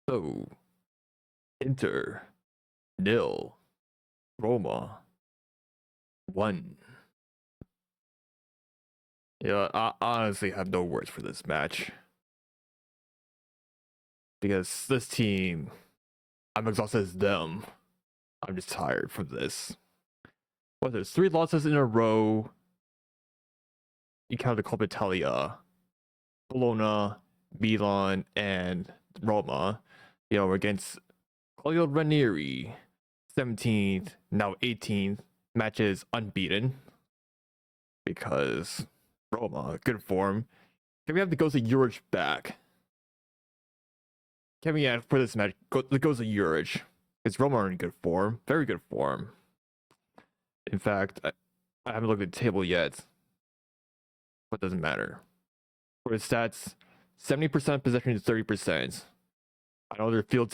So, Inter, nil. Roma, 1. Yeah, I honestly have no words for this match. Because this team, I'm exhausted as them. I'm just tired from this. What, there's 3 losses in a row. You count the Coppa Italia, Bologna, Milan, and Roma. Against Claudio Ranieri, 17th, now 18th, matches unbeaten. Because Roma, good form. Can we have the Ghost of Juric back? Can we add for this match the Ghost of Juric? Because Roma are in good form, very good form. In fact, I haven't looked at the table yet, but it doesn't matter. For his stats, 70% possession to 30%. I know they're field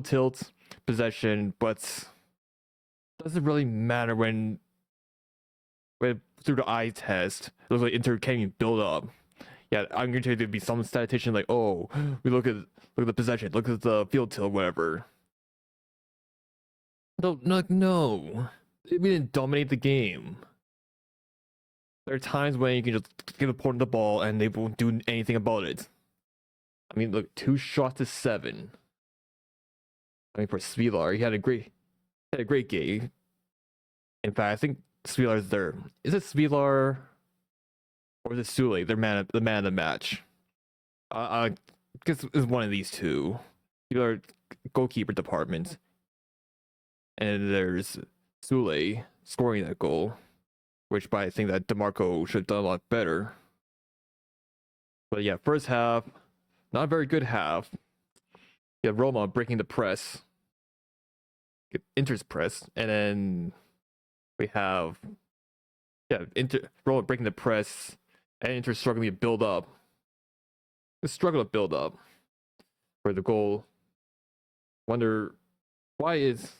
tilt possession, but doesn't really matter when through the eye test. It looks like Inter can't even build up. Yeah, I'm going to be some statistician like, oh, we look at the possession, look at the field tilt, whatever. No. We didn't dominate the game. There are times when you can just give a opponent the ball and they won't do anything about it. I mean, look, 2 shots to 7. I mean, for Svilar, he had a great game. In fact, I think Svilar's there. Is it Svilar or is it Sule? They're the man of the match. I guess it's one of these two. Svilar, goalkeeper department, and there's Sule scoring that goal, which I think that DeMarco should have done a lot better. But yeah, first half, not a very good half. Yeah, Roma breaking the press, Inter's press, and then we have Roma breaking the press, and Inter struggling to build up. The struggle to build up for the goal. Wonder why is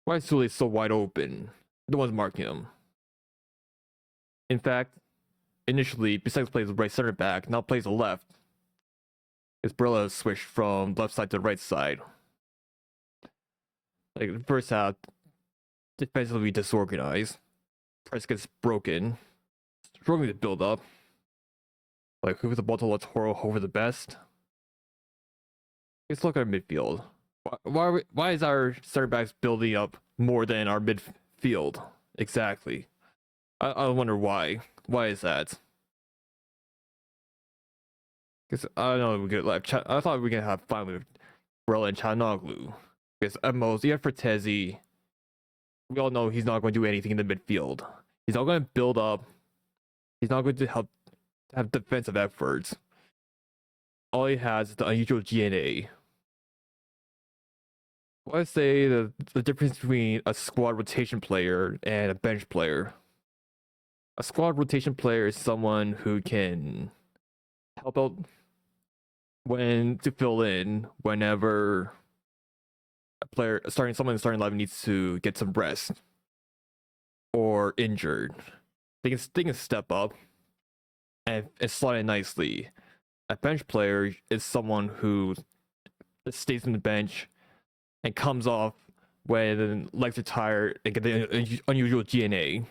Sule so wide open? No one's marking him. In fact, initially, besides plays the right center back, now plays the left. Isbrella switched from left side to right side. Like the first half, defensively disorganized. Press gets broken. Struggling to build up. Like who's the ball to Latoro over the best? Let's look at our midfield. Why is our center backs building up more than our midfield? Exactly. I wonder why. Why is that? Because I don't know we could like I thought we were gonna have fun with Barella and Çalhanoğlu. Because at most, yeah, Frattesi, we all know he's not going to do anything in the midfield. He's not going to build up. He's not going to have defensive efforts. All he has is the unusual GNA. Well, I say the difference between a squad rotation player and a bench player. A squad rotation player is someone who can help out when to fill in whenever someone in starting 11 needs to get some rest or injured. They can step up and slot in nicely. A bench player is someone who just stays on the bench and comes off when legs are tired and get the unusual GNA.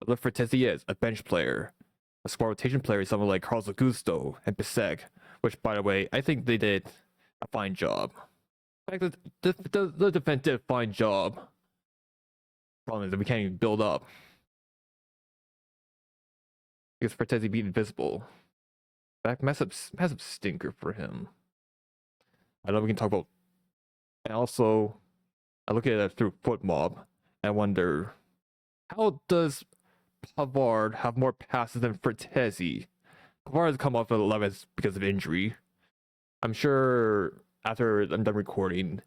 But Frattesi is a bench player. A squad rotation player is someone like Carlos Augusto and Bisek, which, by the way, I think they did a fine job. In fact, the defense did a fine job. Problem is that we can't even build up. Because Frattesi beat Invisible. Back massive stinker for him. I know we can talk about. And also, I look at it through FootMob and wonder, how does Pavard have more passes than Frattesi? Pavard has come off at 11th because of injury. I'm sure after I'm done recording,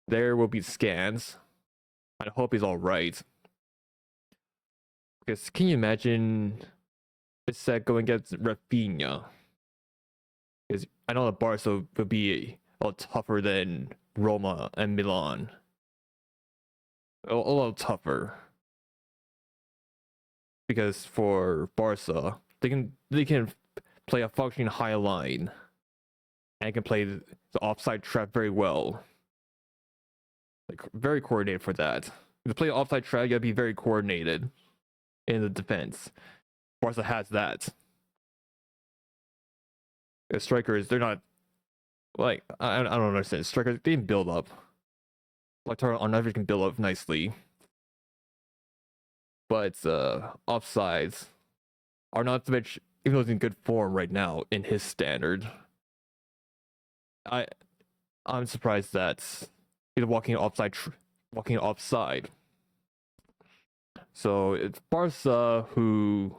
there will be scans. I hope he's all right. Because can you imagine Bissek going against Rafinha? Because I know that Barca would be a lot tougher than Roma and Milan. A lot tougher. Because for Barca, they can play a functioning high line. and can play the offside trap very well. Like very coordinated for that. To play offside trap, you gotta be very coordinated in the defense. Barca has that. The strikers, they're not like I don't understand. Strikers they can build up. Lautaro on average can build up nicely, but offsides are not the much. Even though he's in good form right now in his standard, I'm surprised that he's walking offside. So it's Barca who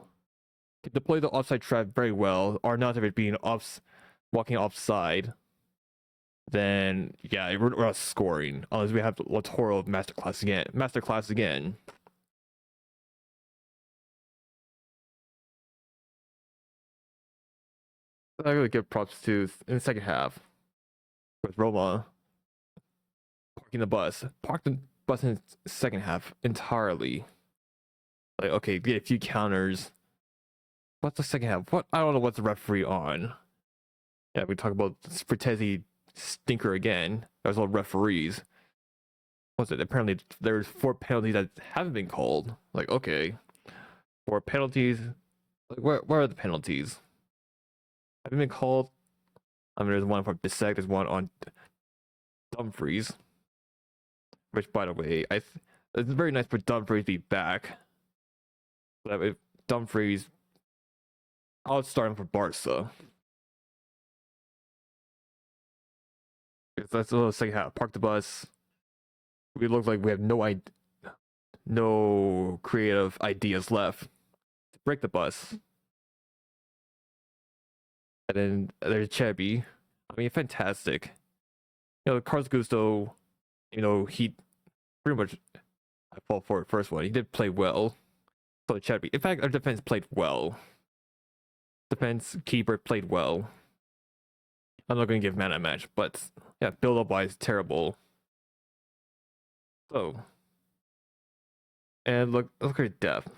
can deploy the offside trap very well, are not if it being walking offside. Then yeah, we're not scoring unless we have Lautaro masterclass again. I gotta give props to in the second half with Roma parked the bus in the second half entirely. Like okay, get a few counters. What's the second half? What I don't know what's the referee on. Yeah, we talk about Spritezi stinker again. There's all referees. What's it? Apparently there's 4 penalties that haven't been called. Like okay, 4 penalties. Like where are the penalties? Haven't been called. I mean, there's one for Bissek. There's one on Dumfries. Which, by the way, it's very nice for Dumfries to be back. But if Dumfries, I'll start him for Barca. That's the second half. Park the bus. We look like we have no creative ideas left. Break the bus. And then there's Chebby. I mean, fantastic. You know, Carlos Gusto, you know, he pretty much, I fall for it first one. He did play well. So Chebby. In fact, our defense played well. Defense keeper played well. I'm not going to give man a match, but yeah, build up wise, terrible. So, and look at depth.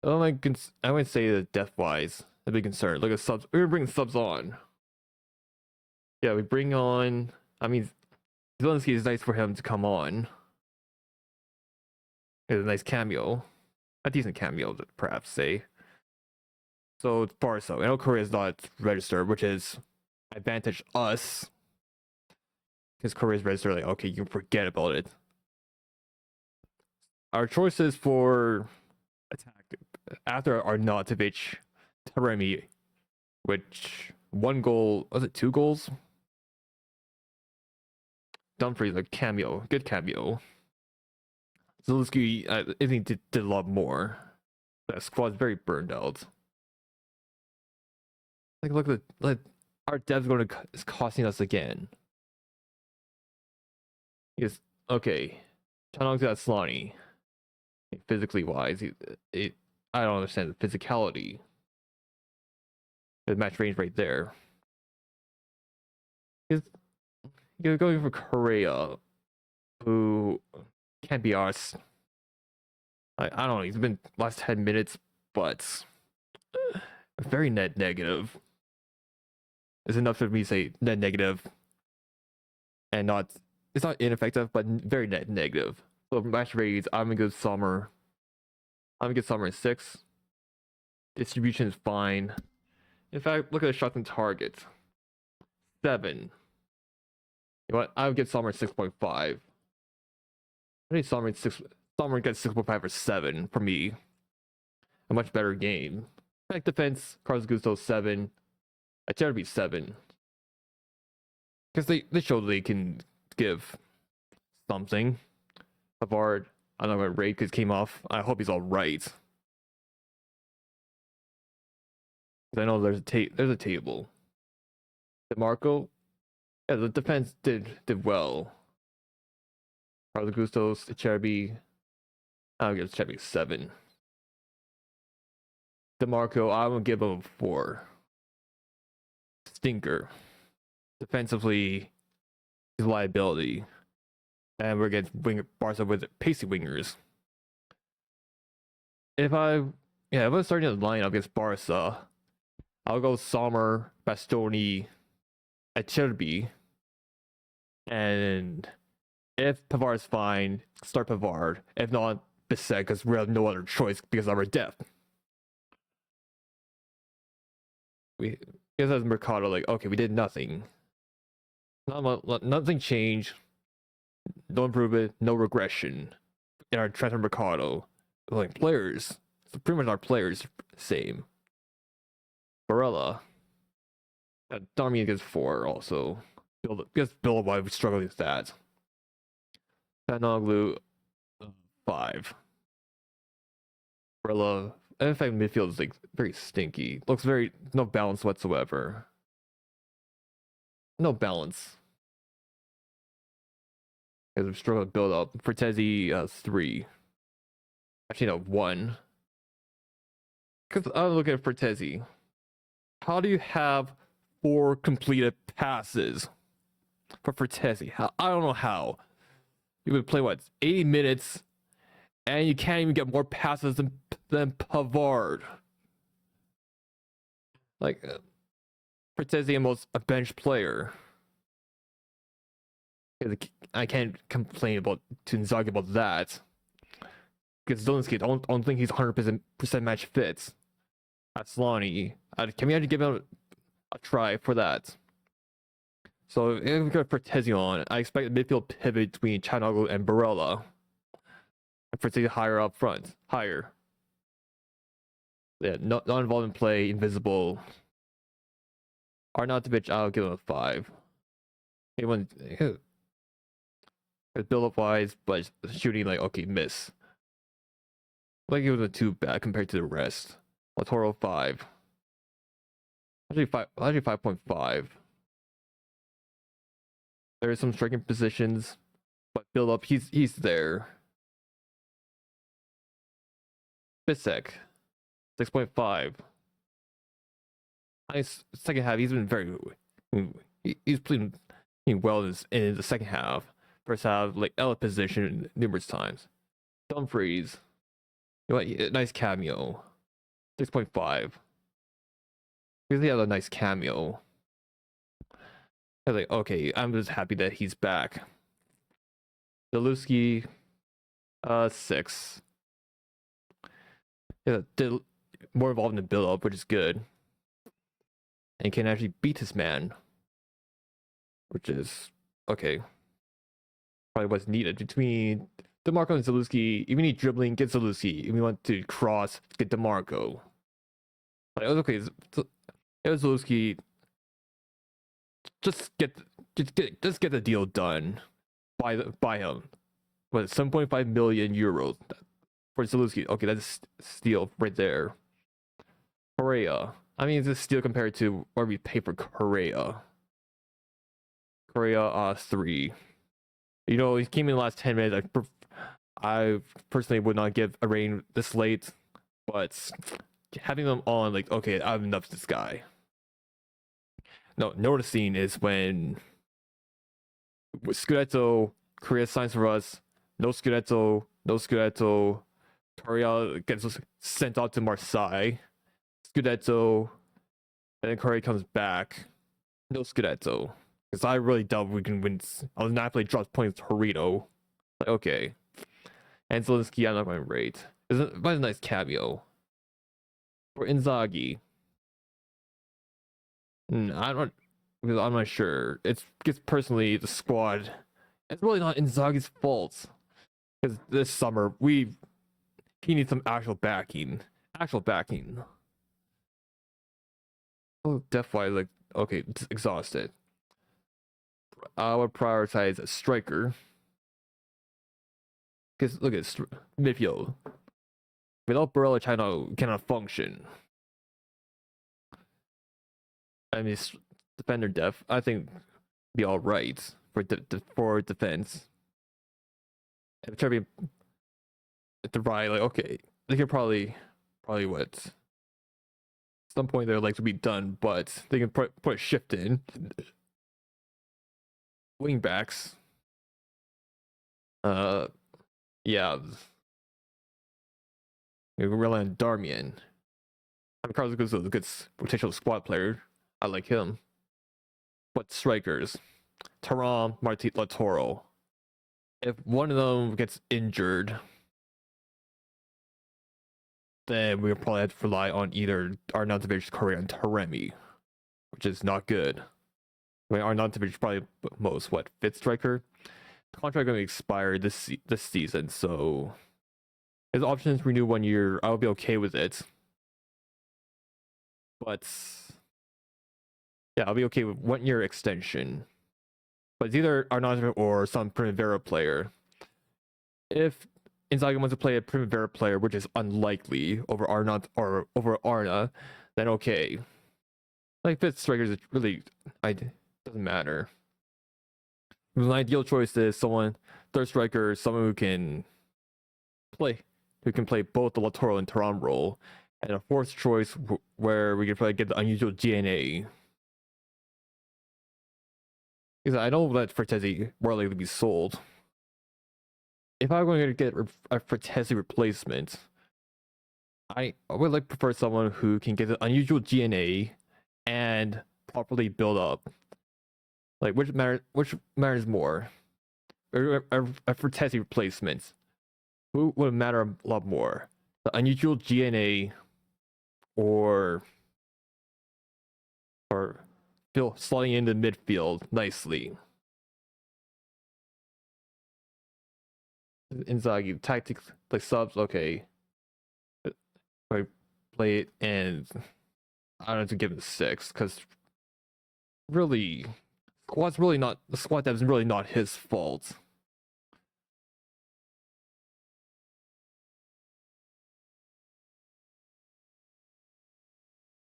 I wouldn't say that depth wise a big concern. Look at subs. We were bringing subs on. Yeah, we bring on. I mean, Zelensky is nice for him to come on. It's a nice cameo, a decent cameo, perhaps say. So it's Barca. I know Korea is not registered, which is advantage us. Because Korea is registered, like okay, you can forget about it. Our choices for attack after Arnautovic, Taremi, which 1 goal, was it 2 goals? Dumfries, a cameo, good cameo. Zelensky, I think did a lot more. That squad's very burned out. Like look at our depth is costing us again. Because okay, Chanong's got Slani. Physically wise, I don't understand the physicality. The match range right there. You're going for Correa, who can't be ours. I don't know. He's been last 10 minutes, but very net negative. It's enough for me to say net negative, and it's not ineffective, but very net negative. So match rates, I'm a good summer. I'm a good summer in 6. Distribution is fine. In fact, look at the shots and targets. 7. You know what? I would get Summer 6.5. I think Summer gets 6.5 or 7 for me. A much better game. Back defense, Carlos Gusto 7. I try to be 7. Because they show they can give something. Pavard, I'm not going to rate because he came off. I hope he's alright. I know there's a table. DeMarco, yeah, the defense did well. Carlos Gustos, Cherby, I'll give Cherby 7. DeMarco, I will give him a 4. Stinker. Defensively, he's a liability. And we're against Barca with pacey wingers. If I was starting the lineup against Barca, I'll go Sommer Bastoni, Acerbi, and if Pavard's fine, start Pavard. If not, Bissek, because we have no other choice because of our depth. We because as Mercado, like, okay, we did nothing. Nothing changed. No improvement, no regression in our transfer Mercado. Like players, so pretty much our players same. Barella, Darmian gets 4 also. Because Bill why we struggle with that. Fanoglu 5. Barella, in fact, midfield is like very stinky. Looks very no balance whatsoever. No balance. Because we struggle to build up. Fortezzi 3. Actually, no, 1. Because I'm looking at Fortezzi. How do you have 4 completed passes for Fortezzi? I don't know how. You would play what 80 minutes, and you can't even get more passes than Pavard. Like Fortezzi almost a bench player. I can't complain about to Inzaghi about that. Because Zelensky, I don't think he's 100% match fit. Aslani, can we actually give him a try for that? So if we go for Fortezzi on, I expect a midfield pivot between Chanoglu and Barella. And Fortezzi higher up front. Higher. Yeah, not involved in play, invisible. Arnautovic, I'll give him a 5. He went build up wise, but shooting like okay, miss. Like it was a 2 bad compared to the rest. Latoro 5. Actually 5.5. There are some striking positions, but build up he's there. Bissek 6.5. Nice second half. He's been very he's playing well in the second half. First half, like Ella position numerous times. Dumfries, you know what? Nice cameo. 6.5. Because he had a nice cameo. I was like, okay, I'm just happy that he's back. Zaluski, 6. Yeah, did more involved in the build up, which is good. And can actually beat his man. Which is okay. Probably what's needed between DeMarco and Zaluski. If we need dribbling, get Zaluski. If we want to cross, get DeMarco. Like, okay, it was Zaluski. Just get the deal done. Buy him. What 7.5 million euros for Zaluski? Okay, that's a steal right there. Correa. I mean, it's a steal compared to what we pay for Correa. Correa 3. You know, he came in the last 10 minutes. I personally would not give a rating this late, but having them on, like, okay, I have enough of this guy. No, noticing is when Scudetto, Korea signs for us, no Scudetto, Correa gets sent out to Marseille, Scudetto, and then Korea comes back, no Scudetto. Because I really doubt we can win. I was Napoli drops points to Torino. Like, okay. And Zelensky, I'm not going to rate. It's a nice cameo. For Inzaghi. I'm not sure. It's because personally, the squad, it's really not Inzaghi's fault. Because this summer, he needs some actual backing. Oh, depth-wise, like, okay, exhausted. I would prioritize a striker. Because look at midfield. Without Barella, China cannot function. I mean, defender depth, I think, be all right for defense. And try to be at the right, like okay, they could probably what some point their legs would be done, but they can put a shift in. Wing backs. Yeah. We rely on Darmian. I mean, Carlos is a good potential squad player. I like him. But strikers, Taram, Marti, Latoro. If one of them gets injured, then we'll probably have to rely on either Arnautovic, Correa, and Taremi, which is not good. I mean, Arnautovic is probably most fifth striker. Contract going to expire this season, so his options renew 1 year. I'll be okay with it, but yeah, I'll be okay with 1 year extension. But it's either Arnautovic or some Primavera player. If Inzaghi wants to play a Primavera player, which is unlikely over Arna or over Arna, then okay. Like fifth strikers, it really doesn't matter. My ideal choice is someone third striker, someone who can play both the Latoro and Taram role, and a fourth choice where we can probably get the unusual GNA. Because I know that Fertezzi more likely to be sold. If I'm going to get a Fertezzi replacement, I would like prefer someone who can get the unusual GNA and properly build up. Like which matters more? A Fertezzi replacement. Who would matter a lot more? The unusual GNA or slotting into midfield nicely. Inzaghi tactics like subs, okay. I play it, and I don't have to give it a 6 because really, the squad depth is really not his fault.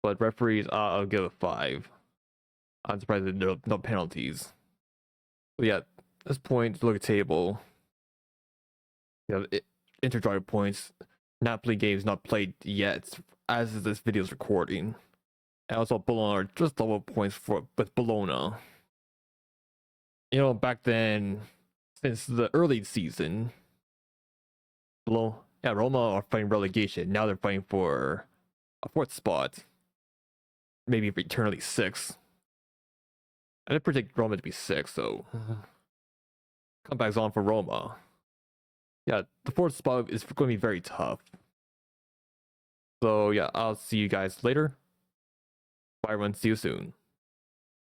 But referees, I'll give it 5. I'm surprised there are no penalties. But yeah, at this point, look at table. Yeah, inter-drive points. Napoli games not played yet, as this video is recording. And also Bologna are just double points with Bologna. You know, back then, since the early season, Roma are fighting relegation. Now they're fighting for a 4th spot. Maybe eternally 6th. I did predict Roma to be 6th, so comebacks on for Roma. Yeah, the 4th spot is going to be very tough. So yeah, I'll see you guys later. Bye everyone, see you soon.